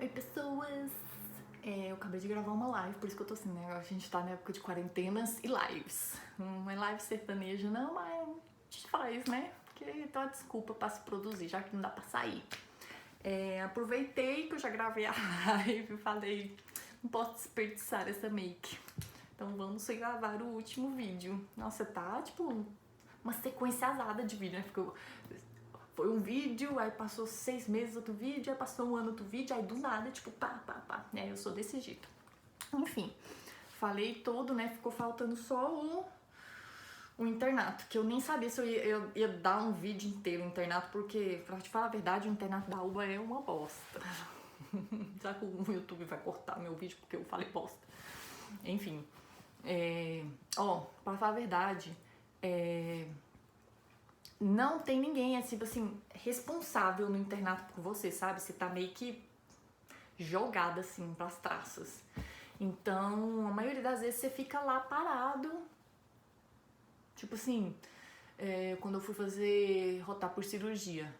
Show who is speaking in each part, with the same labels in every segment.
Speaker 1: Oi, pessoas! Eu acabei de gravar uma live, por isso que eu tô assim, né? A gente tá na época de quarentenas e lives. Não é live sertaneja, não, mas a gente faz, né? Porque então é desculpa pra se produzir, já que não dá pra sair. Aproveitei que eu já gravei a live e falei, não posso desperdiçar essa make. Então vamos gravar o último vídeo. Nossa, tá tipo uma sequência azada de vídeo, né? Foi um vídeo, aí passou 6 meses outro vídeo, aí passou um ano outro vídeo, aí do nada, tipo, pá. Eu sou desse jeito. Enfim, falei todo, né? Ficou faltando só o internato, que eu nem sabia se eu ia dar um vídeo inteiro no internato, porque, pra te falar a verdade, o internato da UBA é uma bosta. Já que o YouTube vai cortar meu vídeo porque eu falei bosta. Enfim, pra falar a verdade, não tem ninguém, assim, responsável no internato por você, sabe? Você tá meio que jogada, assim, pras traças. Então, a maioria das vezes você fica lá parado. Tipo assim, quando eu fui rotar por cirurgia,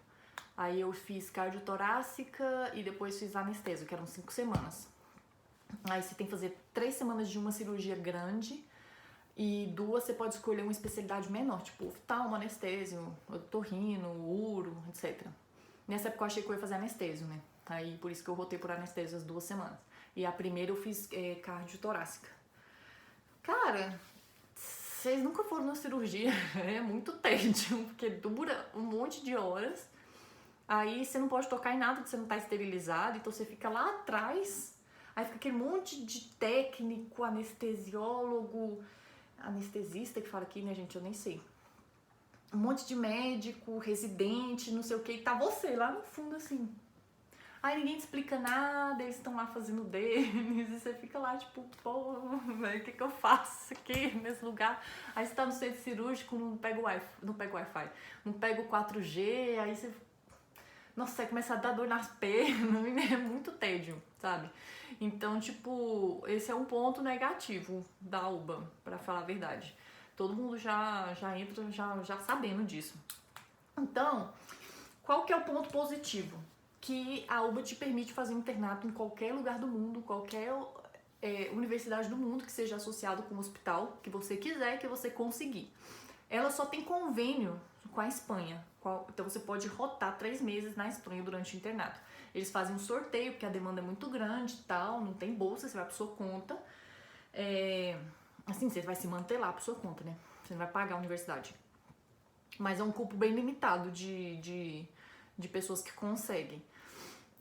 Speaker 1: aí eu fiz cardiotorácica e depois fiz anestésio, que eram 5 semanas. Aí você tem que fazer 3 semanas de uma cirurgia grande e 2 você pode escolher uma especialidade menor, tipo oftalmo, anestésio, otorrino, uro, etc. Nessa época eu achei que eu ia fazer anestésio, né? Aí por isso que eu rotei por anestésio as 2 semanas. E a primeira eu fiz cardiotorácica. Cara, vocês nunca foram na cirurgia, é muito tédio, porque dura um monte de horas. Aí você não pode tocar em nada, porque você não tá esterilizado, então você fica lá atrás. Aí fica aquele monte de técnico, anestesiólogo, anestesista que fala aqui, né, gente? Eu nem sei. Um monte de médico, residente, não sei o que, e tá você lá no fundo, assim. Aí ninguém te explica nada, eles estão lá fazendo deles, e você fica lá, tipo, pô, o que eu faço aqui nesse lugar? Aí você tá no centro cirúrgico, não pega o Wi-Fi, não pega o 4G, aí você... Nossa, aí começa a dar dor nas pernas, é muito tédio, sabe? Então, tipo, esse é um ponto negativo da UBA, pra falar a verdade. Todo mundo já entra já sabendo disso. Então, qual que é o ponto positivo? Que a UBA te permite fazer internato em qualquer lugar do mundo, qualquer universidade do mundo que seja associado com o hospital que você quiser, que você conseguir. Ela só tem convênio com a Espanha, então você pode rotar 3 meses na Espanha durante o internato. Eles fazem um sorteio, porque a demanda é muito grande e tal, não tem bolsa, você vai por sua conta. Assim, você vai se manter lá por sua conta, né? Você não vai pagar a universidade. Mas é um cupo bem limitado de pessoas que conseguem.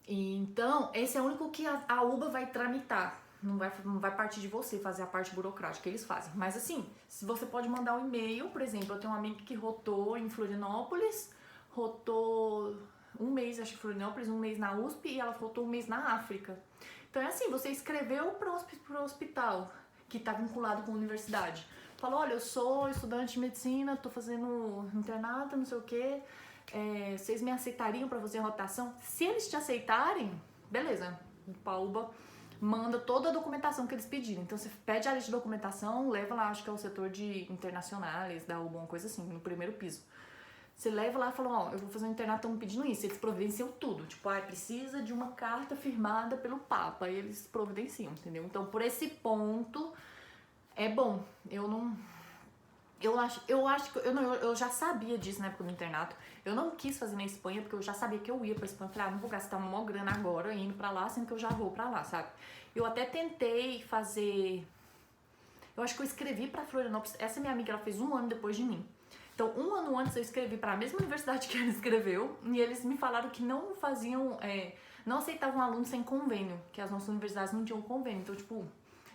Speaker 1: E, então, esse é o único que a UBA vai tramitar. Não vai partir de você fazer a parte burocrática, eles fazem. Mas assim, se você pode mandar um e-mail, por exemplo, eu tenho uma amiga que rotou em Florianópolis, rotou um mês, acho que em Florianópolis, um mês na USP e ela rotou um mês na África. Então é assim, você escreveu pro hospital que está vinculado com a universidade. Falou, olha, eu sou estudante de medicina, tô fazendo internato, não sei o quê. Vocês me aceitariam para fazer a rotação? Se eles te aceitarem, beleza, o PAUBA manda toda a documentação que eles pedirem. Então você pede a lista de documentação, leva lá, acho que é o setor de internacionais da UBA, uma coisa assim, no primeiro piso. Você leva lá e fala, ó, eu vou fazer um internato, estão me pedindo isso. Eles providenciam tudo. Tipo, precisa de uma carta firmada pelo Papa. E eles providenciam, entendeu? Então, por esse ponto, é bom. Eu já sabia disso na época do internato. Eu não quis fazer na Espanha, porque eu já sabia que eu ia pra Espanha. Eu falei, não vou gastar uma maior grana agora indo pra lá, sendo que eu já vou pra lá, sabe? Eu até tentei fazer... Eu acho que eu escrevi pra Florianópolis. Essa minha amiga, ela fez 1 ano depois de mim. Então, 1 ano antes eu escrevi pra mesma universidade que ela escreveu. E eles me falaram que não faziam... não aceitavam alunos sem convênio. Que as nossas universidades não tinham convênio. Então, tipo...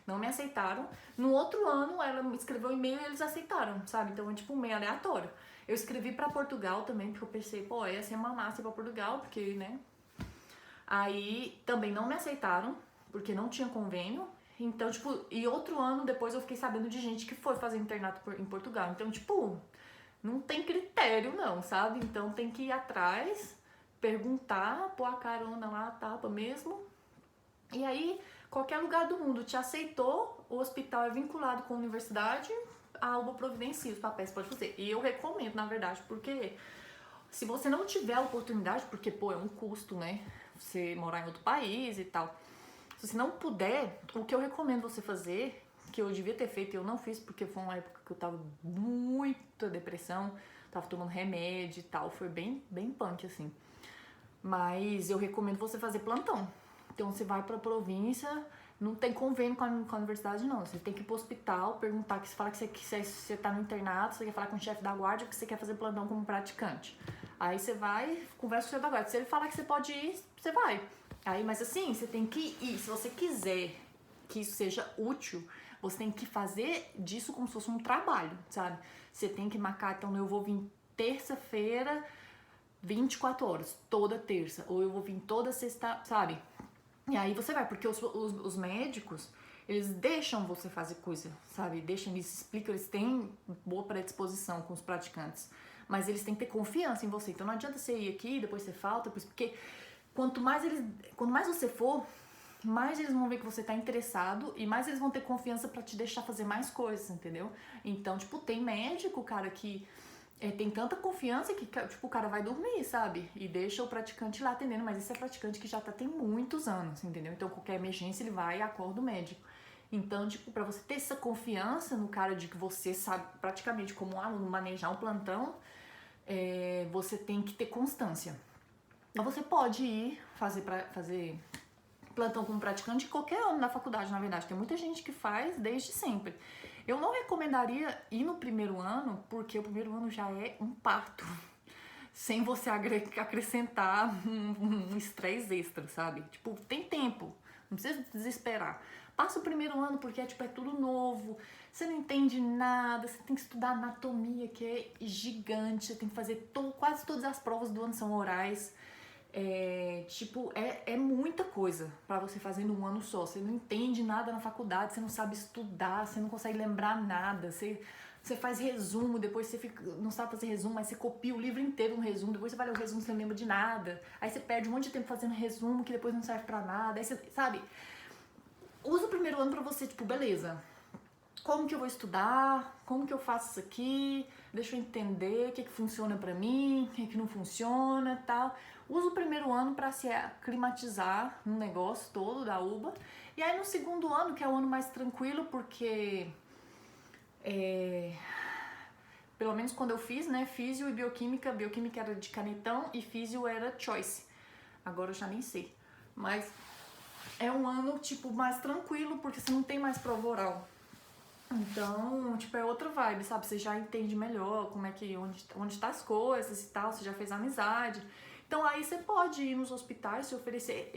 Speaker 1: Não me aceitaram. No outro ano, ela me escreveu um e-mail e eles aceitaram, sabe? Então é tipo um meio aleatório. Eu escrevi pra Portugal também, porque eu pensei, pô, ia ser uma massa pra Portugal, porque, né? Aí também não me aceitaram, porque não tinha convênio. Então, tipo, e outro ano depois eu fiquei sabendo de gente que foi fazer internato em Portugal. Então, tipo, não tem critério não, sabe? Então tem que ir atrás, perguntar, pôr a carona lá, a tapa mesmo. E aí, qualquer lugar do mundo te aceitou, o hospital é vinculado com a universidade, a UBA providencia os papéis, pode fazer. E eu recomendo, na verdade, porque se você não tiver a oportunidade, porque, pô, é um custo, né? você morar em outro país e tal. Se você não puder, o que eu recomendo você fazer, que eu devia ter feito e eu não fiz, porque foi uma época que eu tava muita depressão, tava tomando remédio e tal, foi bem punk, assim. Mas eu recomendo você fazer plantão. Então você vai pra província, não tem convênio com a universidade, não. Você tem que ir pro hospital, perguntar, que você fala que você tá no internato, você quer falar com o chefe da guarda, que você quer fazer plantão como praticante. Aí você vai, conversa com o chefe da guarda. Se ele falar que você pode ir, você vai. Aí, mas assim, você tem que ir. Se você quiser que isso seja útil, você tem que fazer disso como se fosse um trabalho, sabe? Você tem que marcar, então eu vou vir terça-feira, 24 horas, toda terça. Ou eu vou vir toda sexta, sabe? E aí você vai, porque os médicos, eles deixam você fazer coisa, sabe? Deixam, eles explicam, eles têm boa predisposição com os praticantes. Mas eles têm que ter confiança em você. Então não adianta você ir aqui, depois você falta, porque quanto mais você for, mais eles vão ver que você tá interessado e mais eles vão ter confiança pra te deixar fazer mais coisas, entendeu? Então, tipo, tem médico, cara, que tem tanta confiança que, tipo, o cara vai dormir, sabe? E deixa o praticante lá atendendo, mas esse é praticante que já tem muitos anos, entendeu? Então, qualquer emergência, ele vai e acorda o médico. Então, tipo, pra você ter essa confiança no cara de que você sabe praticamente como um aluno manejar um plantão, você tem que ter constância. Então, você pode ir fazer plantão como praticante em qualquer ano na faculdade, na verdade. Tem muita gente que faz desde sempre. Eu não recomendaria ir no primeiro ano, porque o primeiro ano já é um parto, sem você acrescentar um estresse extra, sabe? Tipo, tem tempo, não precisa desesperar. Passa o primeiro ano porque é tudo novo, você não entende nada, você tem que estudar anatomia, que é gigante, você tem que fazer quase todas as provas do ano são orais. É muita coisa pra você fazer num ano só. Você não entende nada na faculdade, você não sabe estudar, você não consegue lembrar nada, você faz resumo, depois você não sabe fazer resumo, mas você copia o livro inteiro no resumo, depois você vai ler o resumo e você não lembra de nada, aí você perde um monte de tempo fazendo resumo que depois não serve pra nada, aí você, sabe, usa o primeiro ano pra você, tipo, beleza, como que eu vou estudar, como que eu faço isso aqui, deixa eu entender o que funciona pra mim, o que não funciona e tal. Usa o primeiro ano pra se aclimatizar no negócio todo da UBA. E aí no segundo ano, que é o ano mais tranquilo, porque pelo menos quando eu fiz, né, físio e bioquímica era de canetão e físio era choice. Agora eu já nem sei. Mas é um ano, tipo, mais tranquilo, porque você não tem mais prova oral. Então, tipo, é outra vibe, sabe? Você já entende melhor como é que, onde tá as coisas e tal, você já fez amizade. Então, aí você pode ir nos hospitais, se oferecer.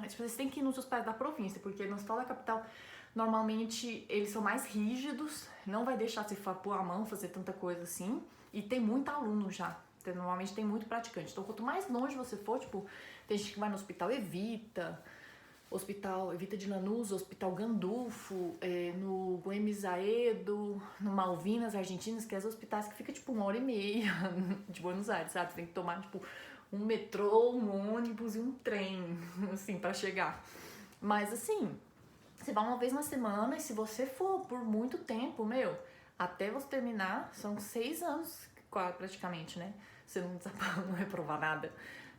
Speaker 1: Vocês têm que ir nos hospitais da província, porque no hospital da capital, normalmente, eles são mais rígidos, não vai deixar você pôr a mão, fazer tanta coisa assim. E tem muito aluno já. Então, normalmente tem muito praticante. Então, quanto mais longe você for, tipo, tem gente que vai no hospital Hospital Evita de Lanús, Hospital Gandulfo, no Güemes Aedo, no Malvinas Argentinas, que é os hospitais que fica tipo 1h30 de Buenos Aires, sabe? Você tem que tomar tipo um metrô, um ônibus e um trem, assim, pra chegar. Mas assim, você vai uma vez na semana e se você for por muito tempo, até você terminar, são 6 anos praticamente, né? Você não reprovar nada.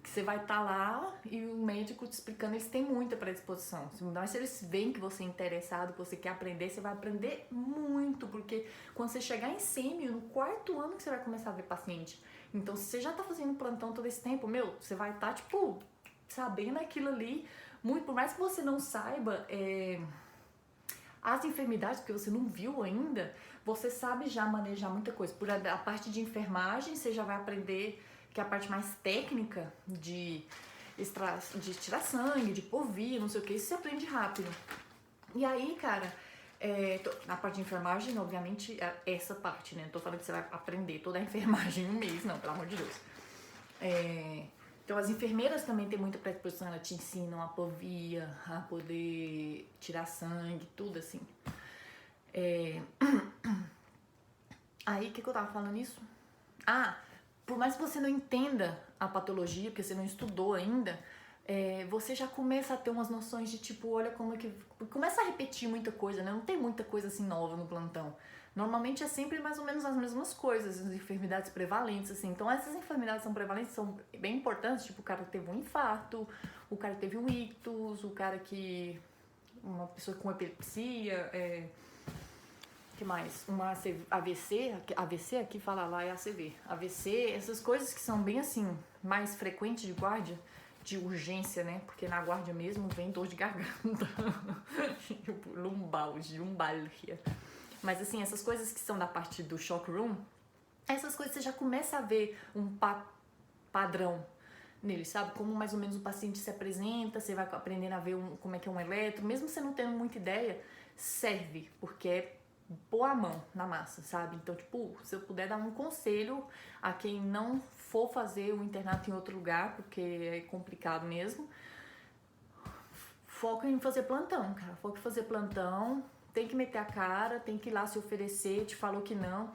Speaker 1: Que você vai estar lá e o médico te explicando, eles têm muita predisposição. Mas se eles veem que você é interessado, que você quer aprender, você vai aprender muito, porque quando você chegar em sêmio, no 4º ano que você vai começar a ver paciente. Então, se você já tá fazendo plantão todo esse tempo, você vai estar, tipo, sabendo aquilo ali, muito, por mais que você não saiba as enfermidades, porque você não viu ainda, você sabe já manejar muita coisa. Por a parte de enfermagem, você já vai aprender que é a parte mais técnica de tirar sangue, de povir, não sei o que, isso você aprende rápido. E aí, cara, na parte de enfermagem, obviamente, essa parte, né? Não tô falando que você vai aprender toda a enfermagem em um mês, não, pelo amor de Deus. Então, as enfermeiras também têm muita predisposição, elas te ensinam a povia, a poder tirar sangue, tudo assim. Aí, o que eu tava falando isso? Por mais que você não entenda a patologia, porque você não estudou ainda, você já começa a ter umas noções de tipo, olha como é que... Começa a repetir muita coisa, né? Não tem muita coisa assim nova no plantão. Normalmente é sempre mais ou menos as mesmas coisas, as enfermidades prevalentes, assim. Então essas enfermidades são prevalentes, são bem importantes, tipo o cara que teve um infarto, o cara que teve um ictus, o cara que... uma pessoa com epilepsia, que mais? Uma AVC, aqui fala lá é ACV. AVC, essas coisas que são bem assim, mais frequentes de guarda, de urgência, né? Porque na guarda mesmo vem dor de garganta, lumbalgia. Mas assim, essas coisas que são da parte do shock room, essas coisas você já começa a ver um padrão nele, sabe? Como mais ou menos o paciente se apresenta, você vai aprendendo a ver como é que é um eletro, mesmo você não tendo muita ideia, serve, porque é pôr a mão na massa, sabe? Então, tipo, se eu puder dar um conselho a quem não for fazer o internato em outro lugar, porque é complicado mesmo, foca em fazer plantão, cara. Foca em fazer plantão, tem que meter a cara, tem que ir lá se oferecer, te falou que não.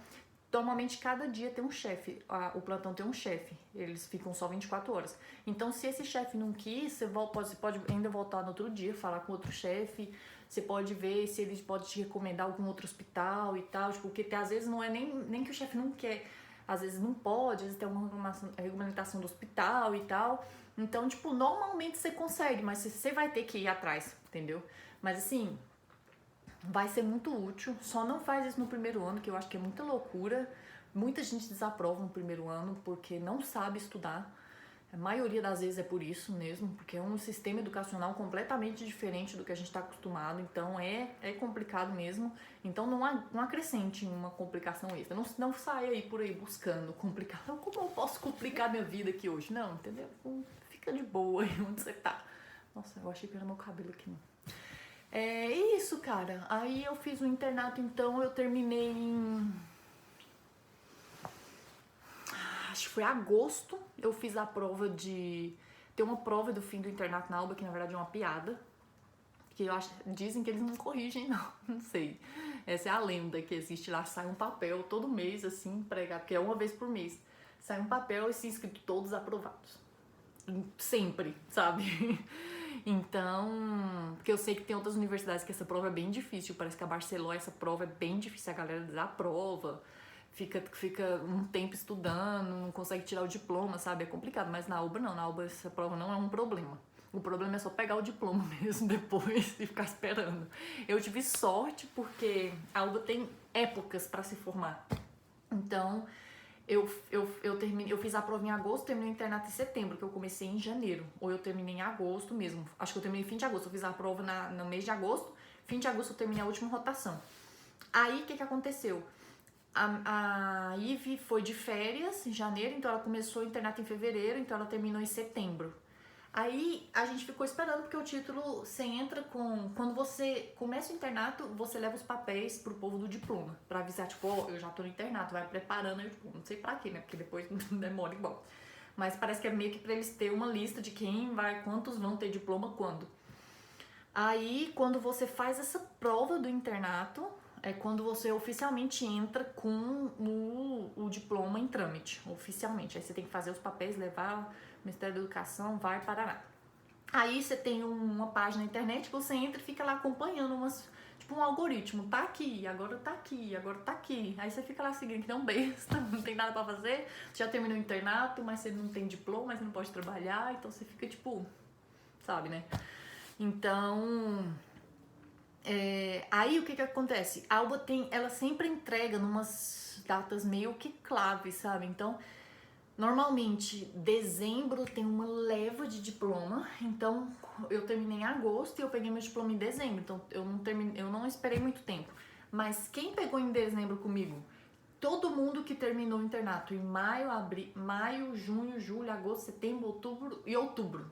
Speaker 1: Normalmente cada dia tem um chefe, o plantão tem um chefe, eles ficam só 24 horas. Então se esse chefe não quis, você pode ainda voltar no outro dia, falar com outro chefe, você pode ver se ele pode te recomendar algum outro hospital e tal, tipo, porque às vezes não é nem que o chefe não quer, às vezes não pode, às vezes tem uma regulamentação do hospital e tal. Então, tipo, normalmente você consegue, mas você vai ter que ir atrás, entendeu? Mas assim, vai ser muito útil, só não faz isso no primeiro ano, que eu acho que é muita loucura. Muita gente desaprova no primeiro ano porque não sabe estudar. A maioria das vezes é por isso mesmo, porque é um sistema educacional completamente diferente do que a gente está acostumado, então é complicado mesmo. Então não acrescente uma complicação extra, não saia aí por aí buscando complicar. Como eu posso complicar minha vida aqui hoje? Não, entendeu? Fica de boa aí onde você tá. Nossa, eu achei que era meu cabelo aqui, não. É isso, cara. Aí eu fiz o internato, então eu terminei em... acho que foi agosto. Eu fiz a prova de... Tem uma prova do fim do internato na UBA, que na verdade é uma piada. Que eu acho... Dizem que eles não corrigem, não. Não sei. Essa é a lenda que existe lá. Sai um papel todo mês, assim, pregado, porque é uma vez por mês. Sai um papel e se escrito todos aprovados. Sempre, sabe? Então, porque eu sei que tem outras universidades que essa prova é bem difícil. Parece que a Barcelona, essa prova é bem difícil. A galera desaprova, fica um tempo estudando, não consegue tirar o diploma, sabe? É complicado, mas na UBA não. Na UBA essa prova não é um problema. O problema é só pegar o diploma mesmo depois e ficar esperando. Eu tive sorte porque a UBA tem épocas para se formar. Então, eu fiz a prova em agosto, terminei o internato em setembro, que eu comecei em janeiro. Ou eu terminei em agosto mesmo. Acho que eu terminei fim de agosto. Eu fiz a prova no mês de agosto. Fim de agosto eu terminei a última rotação. Aí, o que aconteceu? A Ive foi de férias em janeiro, então ela começou o internato em fevereiro, então ela terminou em setembro. Aí a gente ficou esperando, porque o título, você entra com... Quando você começa o internato, você leva os papéis pro povo do diploma, pra avisar, tipo, ó, eu já tô no internato, vai preparando aí, tipo, não sei pra quê, né, porque depois demora igual. Mas parece que é meio que pra eles terem uma lista de quantos vão ter diploma quando. Aí, quando você faz essa prova do internato, é quando você oficialmente entra com o diploma em trâmite, oficialmente. Aí você tem que fazer os papéis, levar... Ministério da Educação, vai Paraná. Aí você tem uma página na internet que você entra e fica lá acompanhando tipo um algoritmo. Tá aqui, agora tá aqui, agora tá aqui. Aí você fica lá seguindo, que não besta, não tem nada pra fazer. Você já terminou o internato, mas você não tem diploma, mas você não pode trabalhar. Então você fica tipo, sabe, né? Então... aí o que acontece? A UBA ela sempre entrega numas datas meio que claves, sabe? Então... Normalmente, dezembro tem uma leva de diploma, então eu terminei em agosto e eu peguei meu diploma em dezembro, então eu não esperei muito tempo. Mas quem pegou em dezembro comigo? Todo mundo que terminou o internato em maio, junho, julho, agosto, setembro, outubro e outubro.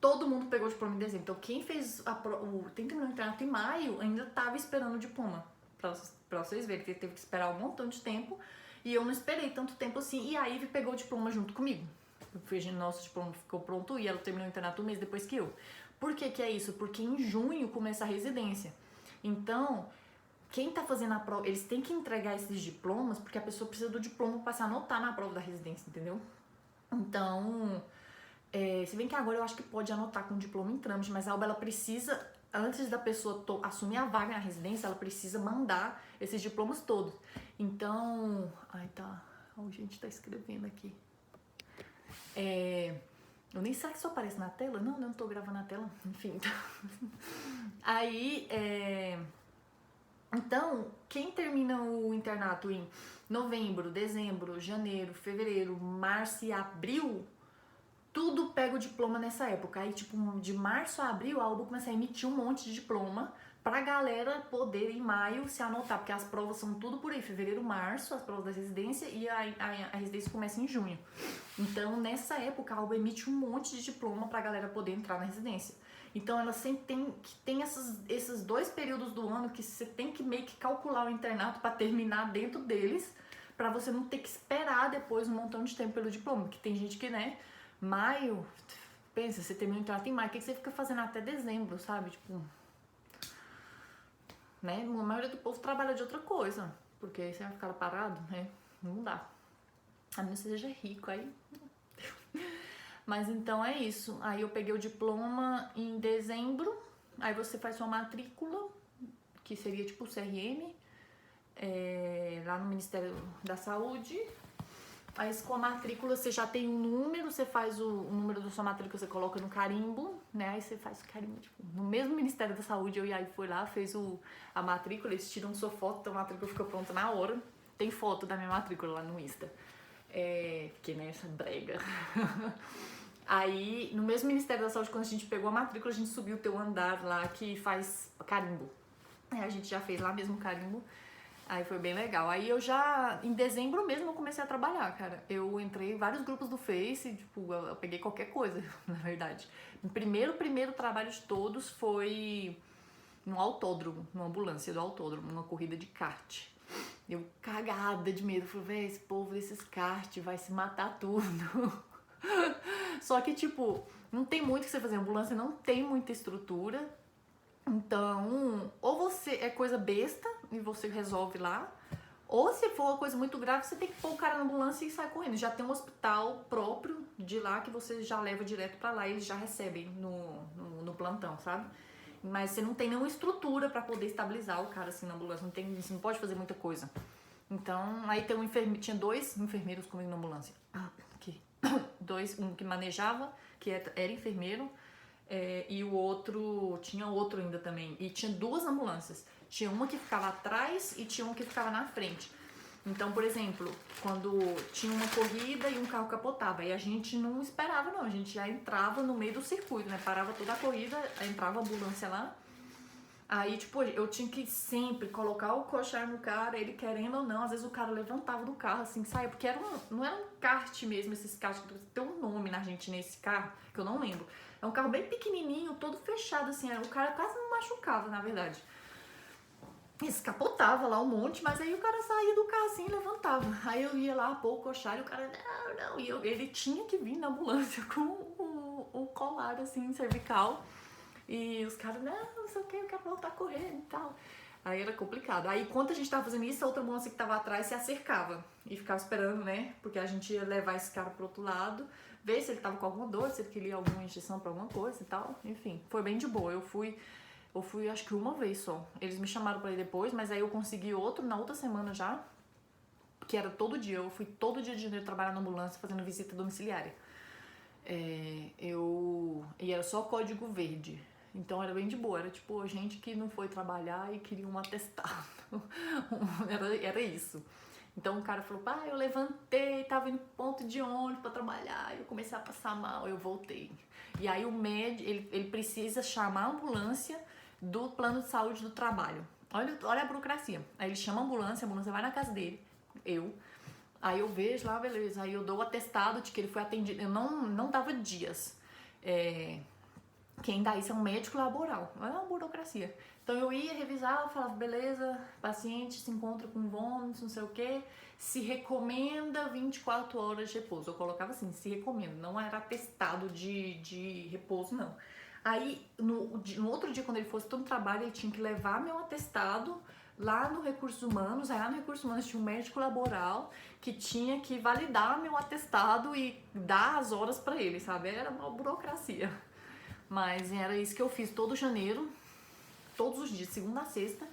Speaker 1: Todo mundo pegou o diploma em dezembro. Então quem terminou o internato em maio ainda estava esperando o diploma. Pra vocês verem que teve que esperar um montão de tempo. E eu não esperei tanto tempo assim. E a Ivy pegou o diploma junto comigo. Nosso diploma ficou pronto e ela terminou o internato um mês depois que eu. Por que é isso? Porque em junho começa a residência. Então, quem tá fazendo a prova, eles têm que entregar esses diplomas porque a pessoa precisa do diploma para se anotar na prova da residência, entendeu? Então, Se bem que agora eu acho que pode anotar com diploma em trâmite, mas a UBA ela precisa, antes da pessoa assumir a vaga na residência, ela precisa mandar esses diplomas todos. Então, ai tá, a gente tá escrevendo aqui. Eu nem sei que isso aparece na tela, não tô gravando na tela, enfim. Aí, então, quem termina o internato em novembro, dezembro, janeiro, fevereiro, março e abril, tudo pega o diploma nessa época. Aí, tipo, de março a abril, a UBA começa a emitir um monte de diploma pra galera poder, em maio, se anotar, porque as provas são tudo por aí, fevereiro, março, as provas da residência, e a residência começa em junho. Então, nessa época, a UBA emite um monte de diploma pra galera poder entrar na residência. Então, ela sempre tem esses 2 períodos do ano que você tem que meio que calcular o internato pra terminar dentro deles, pra você não ter que esperar depois um montão de tempo pelo diploma, porque tem gente que, né, maio, pensa, você termina o internato em maio, o que você fica fazendo até dezembro, sabe? Tipo, né? A maioria do povo trabalha de outra coisa, porque aí você vai ficar parado, né? Não dá. A menos que você seja rico, aí... Mas então é isso. Aí eu peguei o diploma em dezembro, aí você faz sua matrícula, que seria tipo o CRM, lá no Ministério da Saúde. Aí com a matrícula você já tem um número, você faz o número da sua matrícula, você coloca no carimbo, né? Aí você faz o carimbo, tipo, no mesmo Ministério da Saúde, eu e aí fui lá, fez a matrícula, eles tiram sua foto, então a matrícula fica pronta na hora. Tem foto da minha matrícula lá no Insta. Fiquei nessa brega. Aí, no mesmo Ministério da Saúde, quando a gente pegou a matrícula, a gente subiu o teu andar lá que faz carimbo. Aí a gente já fez lá mesmo o carimbo. Aí foi bem legal. Aí eu já, em dezembro mesmo, eu comecei a trabalhar, cara. Eu entrei em vários grupos do Face, tipo, eu peguei qualquer coisa, na verdade. O primeiro trabalho de todos foi no autódromo, numa ambulância do autódromo, numa corrida de kart. Eu cagada de medo, falei, véi, esse povo desses kart vai se matar tudo. Só que, tipo, não tem muito o que você fazer. A ambulância não tem muita estrutura. Então, ou você é coisa besta e você resolve lá, ou se for uma coisa muito grave, você tem que pôr o cara na ambulância e sair correndo. Já tem um hospital próprio de lá que você já leva direto pra lá e eles já recebem no plantão, sabe? Mas você não tem nenhuma estrutura pra poder estabilizar o cara assim na ambulância, você não pode fazer muita coisa. Então, aí tem tinha 2 enfermeiros comigo na ambulância. Um que manejava, que era enfermeiro, e o outro, tinha outro ainda também. E tinha 2 ambulâncias. Tinha uma que ficava atrás e tinha uma que ficava na frente. Então, por exemplo, quando tinha uma corrida e um carro capotava, e a gente não esperava não, a gente já entrava no meio do circuito, né? Parava toda a corrida, entrava a ambulância lá. Aí, tipo, eu tinha que sempre colocar o cochar no cara, ele querendo ou não, às vezes o cara levantava do carro, assim, saia, porque não era um kart mesmo, esses kart, tem um nome na Argentina, esse carro, que eu não lembro. É um carro bem pequenininho, todo fechado, assim, o cara quase não machucava, na verdade. Escapotava lá um monte, mas aí o cara saía do carro assim e levantava. Aí eu ia lá pôr o cochar e o cara, não, e ele tinha que vir na ambulância com o colar, assim, cervical. E os caras, não sei o que, eu quero voltar correndo e tal. Aí era complicado. Aí, enquanto a gente tava fazendo isso, a outra ambulância que tava atrás se acercava e ficava esperando, né? Porque a gente ia levar esse cara pro outro lado, ver se ele tava com alguma dor, se ele queria alguma injeção pra alguma coisa e tal. Enfim, foi bem de boa. Eu fui acho que uma vez só. Eles me chamaram pra ir depois, mas aí eu consegui outro na outra semana já, que era todo dia. Eu fui todo dia de janeiro trabalhar na ambulância fazendo visita domiciliária. E era só código verde. Então era bem de boa, era tipo gente que não foi trabalhar e queria um atestado. Era isso. Então o cara falou, eu levantei, tava indo pro ponto de ônibus pra trabalhar, eu comecei a passar mal, eu voltei. E aí o médico, ele precisa chamar a ambulância do plano de saúde do trabalho. Olha a burocracia. Aí ele chama a ambulância vai na casa dele, aí eu vejo lá, beleza, aí eu dou o atestado de que ele foi atendido, eu não dava dias. Quem dá isso é um médico laboral, não é uma burocracia. Então eu ia revisar, eu falava, beleza, paciente se encontra com vômitos, não sei o que, se recomenda 24 horas de repouso. Eu colocava assim, se recomenda, não era atestado de repouso, não. Aí no outro dia, quando ele fosse todo no trabalho, ele tinha que levar meu atestado lá no Recursos Humanos. Aí lá no Recursos Humanos tinha um médico laboral que tinha que validar meu atestado e dar as horas pra ele, sabe? Era uma burocracia. Mas era isso que eu fiz todo janeiro, todos os dias, segunda a sexta.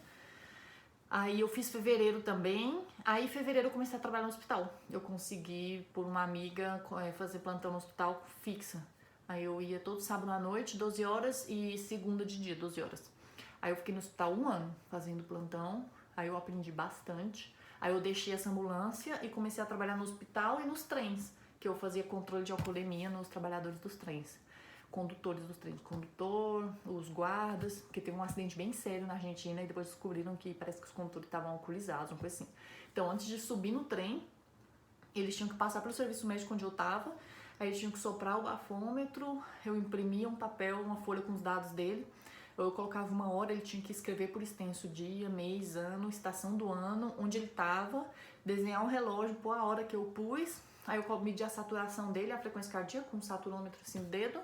Speaker 1: Aí eu fiz fevereiro também. Aí em fevereiro eu comecei a trabalhar no hospital. Eu consegui, por uma amiga, fazer plantão no hospital fixa. Aí eu ia todo sábado à noite, 12 horas, e segunda de dia, 12 horas. Aí eu fiquei no hospital 1 ano fazendo plantão. Aí eu aprendi bastante. Aí eu deixei essa ambulância e comecei a trabalhar no hospital e nos trens, que eu fazia controle de alcoolemia nos trabalhadores dos trens. Condutores dos trens, condutor, os guardas, porque teve um acidente bem sério na Argentina e depois descobriram que parece que os condutores estavam alcoolizados, uma coisa assim. Então, antes de subir no trem, eles tinham que passar pelo serviço médico onde eu tava, aí eles tinham que soprar o bafômetro, eu imprimia um papel, uma folha com os dados dele, eu colocava uma hora, ele tinha que escrever por extenso dia, mês, ano, estação do ano, onde ele tava, desenhar um relógio, pôr a hora que eu pus, aí eu media a saturação dele, a frequência cardíaca, com um saturômetro assim no dedo.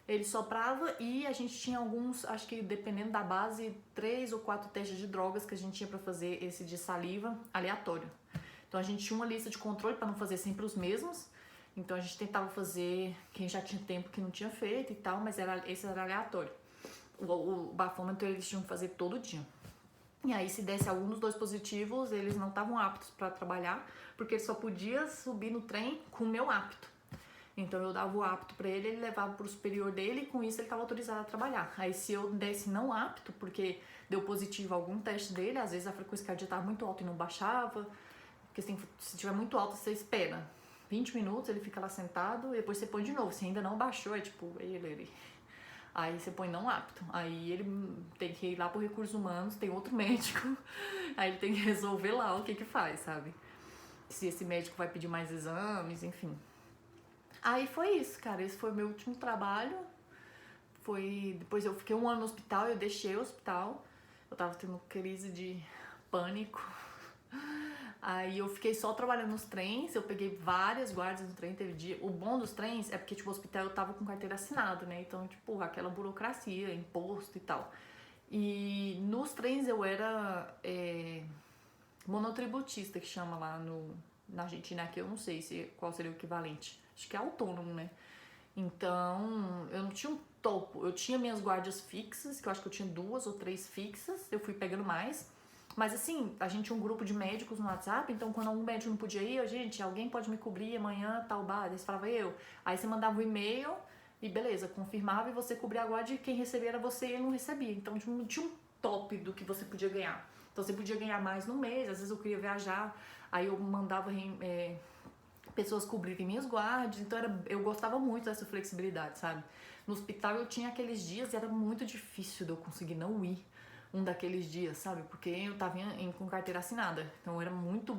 Speaker 1: Ele soprava e a gente tinha alguns, acho que dependendo da base, 3 ou 4 testes de drogas que a gente tinha pra fazer esse de saliva aleatório. Então a gente tinha uma lista de controle pra não fazer sempre os mesmos. Então a gente tentava fazer quem já tinha tempo que não tinha feito e tal, mas esse era aleatório. O bafômetro eles tinham que fazer todo dia. E aí se desse algum dos dois positivos, eles não estavam aptos pra trabalhar, porque ele só podia subir no trem com o meu apto. Então eu dava o apto pra ele, ele levava pro superior dele e com isso ele estava autorizado a trabalhar. Aí se eu desse não apto, porque deu positivo algum teste dele, às vezes a frequência cardíaca estava muito alta e não baixava, porque assim, se tiver muito alta você espera 20 minutos, ele fica lá sentado e depois você põe de novo. Se ainda não baixou, é tipo, ele. Aí você põe não apto. Aí ele tem que ir lá pro Recursos Humanos, tem outro médico, aí ele tem que resolver lá o que que faz, sabe? Se esse médico vai pedir mais exames, enfim. Aí foi isso, cara. Esse foi o meu último trabalho. Depois eu fiquei 1 ano no hospital, eu deixei o hospital. Eu tava tendo crise de pânico. Aí eu fiquei só trabalhando nos trens, eu peguei várias guardas no trem, teve dia. O bom dos trens é porque, tipo, o hospital eu tava com carteira assinada, né? Então, tipo, aquela burocracia, imposto e tal. E nos trens eu era monotributista, que chama lá na Argentina, aqui eu não sei qual seria o equivalente. Acho que é autônomo, né? Então, eu não tinha um topo. Eu tinha minhas guardas fixas, que eu acho que eu tinha 2 ou 3 fixas. Eu fui pegando mais. Mas assim, a gente tinha um grupo de médicos no WhatsApp, então quando algum médico não podia ir, gente, alguém pode me cobrir amanhã, tal bar. Aí você falava eu. Aí você mandava um e-mail e beleza, confirmava e você cobria a guarda e quem recebia era você e ele não recebia. Então não tinha um top do que você podia ganhar. Então você podia ganhar mais no mês, às vezes eu queria viajar, aí eu mandava pessoas cobrirem minhas guardas, então eu gostava muito dessa flexibilidade, sabe? No hospital eu tinha aqueles dias e era muito difícil de eu conseguir não ir um daqueles dias, sabe? Porque eu tava com carteira assinada, então era muito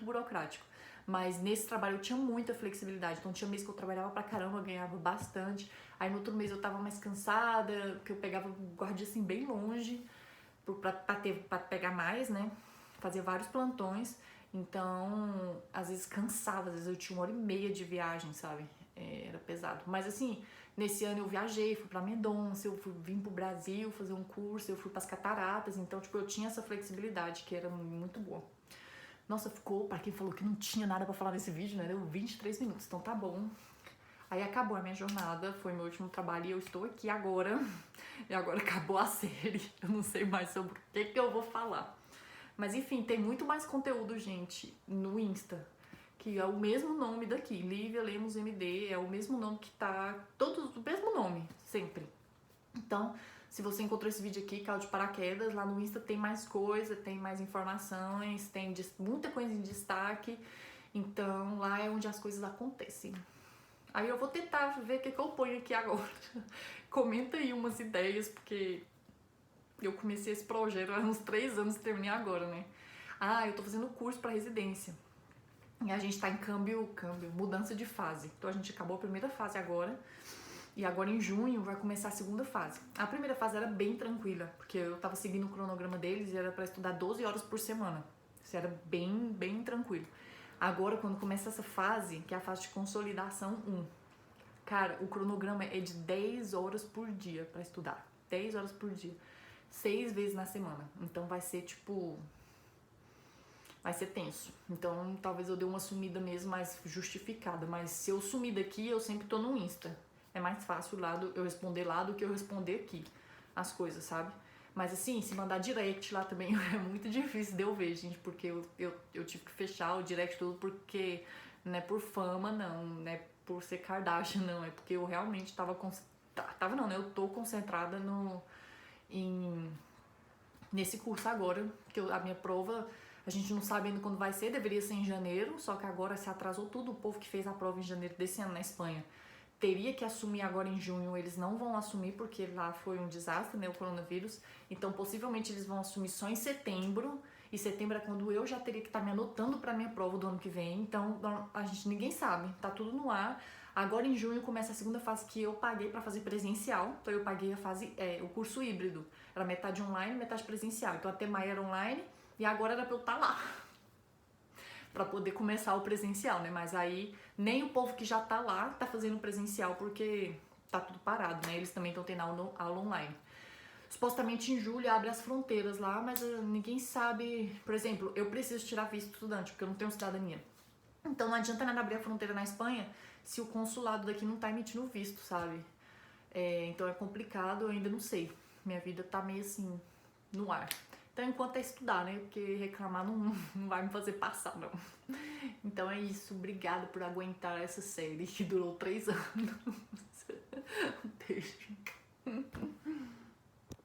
Speaker 1: burocrático. Mas nesse trabalho eu tinha muita flexibilidade, então tinha mês que eu trabalhava pra caramba, ganhava bastante, aí no outro mês eu tava mais cansada, porque eu pegava guarda assim bem longe, pra pegar mais, né? Fazia vários plantões. Então, às vezes cansava, às vezes eu tinha 1h30 de viagem, sabe? Era pesado. Mas assim, nesse ano eu viajei, fui pra Mendonça, vim pro Brasil fazer um curso, eu fui pras cataratas, então, tipo, eu tinha essa flexibilidade que era muito boa. Nossa, ficou, pra quem falou que não tinha nada pra falar nesse vídeo, né? Deu 23 minutos, então tá bom. Aí acabou a minha jornada, foi meu último trabalho e eu estou aqui agora. E agora acabou a série, eu não sei mais sobre o que eu vou falar. Mas enfim, tem muito mais conteúdo, gente, no Insta, que é o mesmo nome daqui, Lívia Lemos MD, é o mesmo nome que tá, todos o mesmo nome, sempre. Então, se você encontrou esse vídeo aqui, caiu de paraquedas, lá no Insta tem mais coisa, tem mais informações, tem muita coisa em destaque, então lá é onde as coisas acontecem. Aí eu vou tentar ver o que eu ponho aqui agora. Comenta aí umas ideias, porque eu comecei esse projeto há uns 3 anos e terminei agora, né? Eu tô fazendo curso pra residência. E a gente tá em mudança de fase. Então a gente acabou a primeira fase agora. E agora em junho vai começar a segunda fase. A primeira fase era bem tranquila, porque eu tava seguindo o cronograma deles e era pra estudar 12 horas por semana. Isso era bem tranquilo. Agora, quando começa essa fase, que é a fase de consolidação 1, cara, o cronograma é de 10 horas por dia pra estudar. 10 horas por dia. 6 vezes na semana. Então vai ser tipo... vai ser tenso. Então talvez eu dê uma sumida mesmo mais justificada. Mas se eu sumir daqui, eu sempre tô no Insta. É mais fácil eu responder lá do que eu responder aqui as coisas, sabe? Mas assim, se mandar direct lá também é muito difícil de eu ver, gente. Porque eu tive que fechar o direct tudo porque não é por fama, não é por ser Kardashian, não. É porque eu realmente tava não, né? Eu tô concentrada nesse curso agora, que a minha prova, a gente não sabe ainda quando vai ser, deveria ser em janeiro, só que agora se atrasou tudo. O povo que fez a prova em janeiro desse ano na Espanha teria que assumir agora em junho, eles não vão assumir porque lá foi um desastre, né, o coronavírus. Então possivelmente eles vão assumir só em setembro, e setembro é quando eu já teria que estar me anotando para minha prova do ano que vem. Então ninguém sabe, tá tudo no ar. Agora em junho começa a segunda fase que eu paguei para fazer presencial. Então eu paguei a fase, o curso híbrido. Era metade online, metade presencial. Então até maio era online e agora era pra eu estar lá. Pra poder começar o presencial, né? Mas aí nem o povo que já tá lá tá fazendo presencial porque tá tudo parado, né? Eles também estão tendo aula online. Supostamente em julho abre as fronteiras lá, mas ninguém sabe. Por exemplo, eu preciso tirar visto estudante porque eu não tenho cidadania. Então não adianta nada abrir a fronteira na Espanha se o consulado daqui não tá emitindo visto, sabe? Então é complicado, eu ainda não sei. Minha vida tá meio assim, no ar. Então enquanto é estudar, né? Porque reclamar não vai me fazer passar, não. Então é isso, obrigada por aguentar essa série que durou 3 anos.